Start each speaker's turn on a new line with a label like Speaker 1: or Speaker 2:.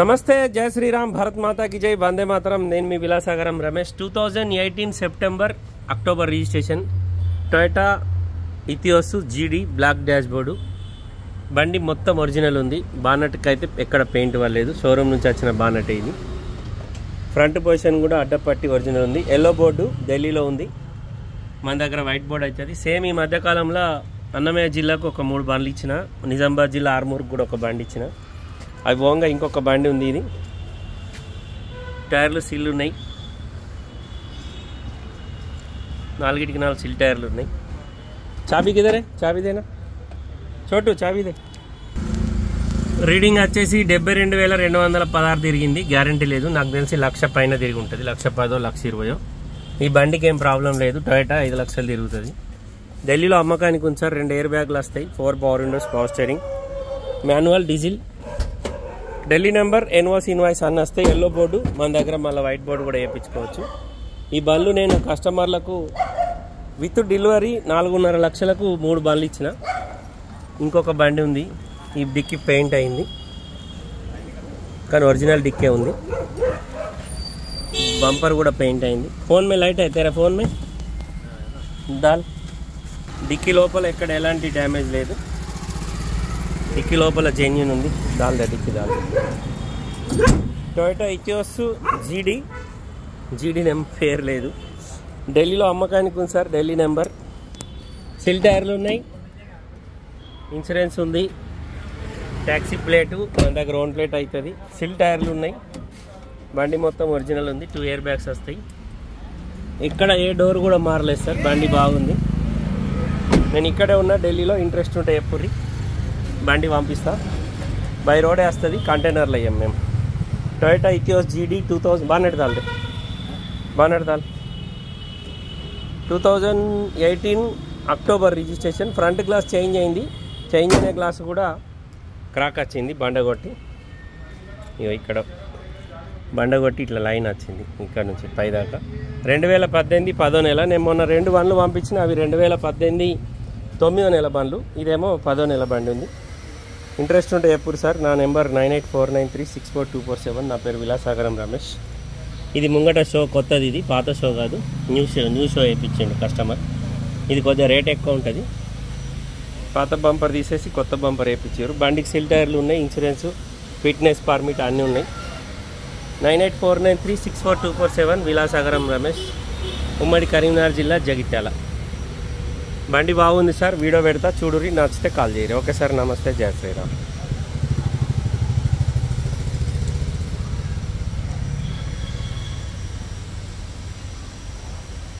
Speaker 1: నమస్తే, జై శ్రీరామ్, భారత్ మాతా की జై, వందే మాతరం. నేను మీ Vilasagaram Ramesh. 2018 September October registration, Toyota Etios GD, black dashboard. బండి మొత్తం ఒరిజినల్ ఉంది. బానట్కి అయితే ఎక్కడ పెయింట్ అవ్వలేదు, షోరూమ్ నుంచి వచ్చిన బానట్ ఇది. ఫ్రంట్ పొజిషన్ కూడా అడ్డపట్టి ఒరిజినల్ ఉంది. ఎల్లో బోర్డు ఢిల్లీలో ఉంది, మన దగ్గర వైట్ బోర్డు అవుతుంది. సేమ్ ఈ మధ్యకాలంలో అన్నమయ్య జిల్లాకు ఒక 3 బండ్లు ఇచ్చిన, నిజామాబాద్ జిల్లా ఆర్మూర్కి కూడా ఒక బండి ఇచ్చిన. అవి పోగా ఇంకొక బండి ఉంది. ఇది టైర్లు సిల్లు ఉన్నాయి, 4కి 4 సిల్ టైర్లు ఉన్నాయి. చాబీ కిదరే, చాబీదేనా చోటు, చాబీదే. రీడింగ్ వచ్చేసి 72,216 తిరిగింది. గ్యారంటీ లేదు, నాకు తెలిసి 1,00,000 పైన తిరిగి ఉంటుంది. 1,10,000 1,20,000. ఈ బండికి ఏం ప్రాబ్లం లేదు. టొయోటా 5 లక్షలు తిరుగుతుంది. ఢిల్లీలో అమ్మకానికి ఉంది సార్. 2 ఎయిర్ బ్యాగ్లు వస్తాయి, 4 power Windows, power steering, manual, diesel. Delhi number, NOC invoice అన్నీ వస్తాయి. ఎల్లో బోర్డు మన దగ్గర, మళ్ళీ వైట్ బోర్డు కూడా వేయించుకోవచ్చు. ఈ బండ్లు నేను కస్టమర్లకు విత్ డెలివరీ 4.5 లక్షలకు 3 బండ్లు ఇచ్చిన. ఇంకొక బండి ఉంది, ఈ డిక్కి పెయింట్ అయింది కానీ ఒరిజినల్ డిక్కే ఉంది. బంపర్ కూడా పెయింట్ అయింది. ఫోన్ మే లైట్ అయితే ఫోన్ మే దాల్. డిక్కీ లోపల ఎక్కడ ఎలాంటి డ్యామేజ్ లేదు. డిక్కీ లోపల జెన్యూన్ ఉంది. దాల్ డిక్కీ దాల్. టొయోటా ఇథియోస్ జీడీ నెంబర్ పేరు లేదు. ఢిల్లీలో అమ్మకానికి ఉంది సార్. ఢిల్లీ నెంబర్. సిల్ టైర్లు ఉన్నాయి, ఇన్సూరెన్స్ ఉంది, ట్యాక్సీ ప్లేటు మన దగ్గర ఓన్ ప్లేట్ అవుతుంది. సిల్ టైర్లు ఉన్నాయి. బండి మొత్తం ఒరిజినల్ ఉంది. 2 ఎయిర్ బ్యాగ్స్ వస్తాయి. ఇక్కడ ఏ డోర్ కూడా మారలేదు సార్. బండి బాగుంది. నేను ఇక్కడే ఉన్నా ఢిల్లీలో. ఇంట్రెస్ట్ ఉంటే ఎప్పుడు బండి పంపిస్తా. బై రోడే వస్తుంది, కంటైనర్లు అయ్యాం మేము. టొయోటా ఇథియోస్ జీడీ 2000 bonnet dal 2018 October registration. Front glass change అయింది. చేంజ్ అయిన గ్లాస్ కూడా క్రాక్ వచ్చింది బండగొట్టి. ఇక్కడ బండగొట్టి ఇట్లా లైన్ వచ్చింది ఇక్కడ నుంచి పైదాకా. 2018 10వ నెల. నేను మొన్న 2 బండ్లు పంపించిన, అవి 2018 9వ నెల బండ్లు. ఇదేమో 10వ నెల బండి ఉంది. ఇంట్రెస్ట్ ఉంటే ఎప్పుడు సార్. నా నెంబర్ 9849364247. నా పేరు విలాసాగరం రమేష్. ఇది ముంగట షో కొత్తది, ఇది పాత షో కాదు, న్యూ షో వేయించండి కస్టమర్. ఇది కొద్దిగా రేట్ ఎక్కువ ఉంటుంది. పాత బంపర్ తీసేసి కొత్త బంపర్ వేయించారు. బండికి సిల్ టైర్లు ఉన్నాయి, ఇన్సూరెన్స్, ఫిట్నెస్ పర్మిట్ అన్నీ ఉన్నాయి. 9849364247. విలాసాగరం రమేష్, ఉమ్మడి కరీంనగర్ జిల్లా, జగిత్యాల. బండి బాగుంది సార్. వీడియో పెడతా చూడురి, నచ్చితే కాల్ చేయరు. ఓకే సార్, నమస్తే, జై శ్రీరామ్.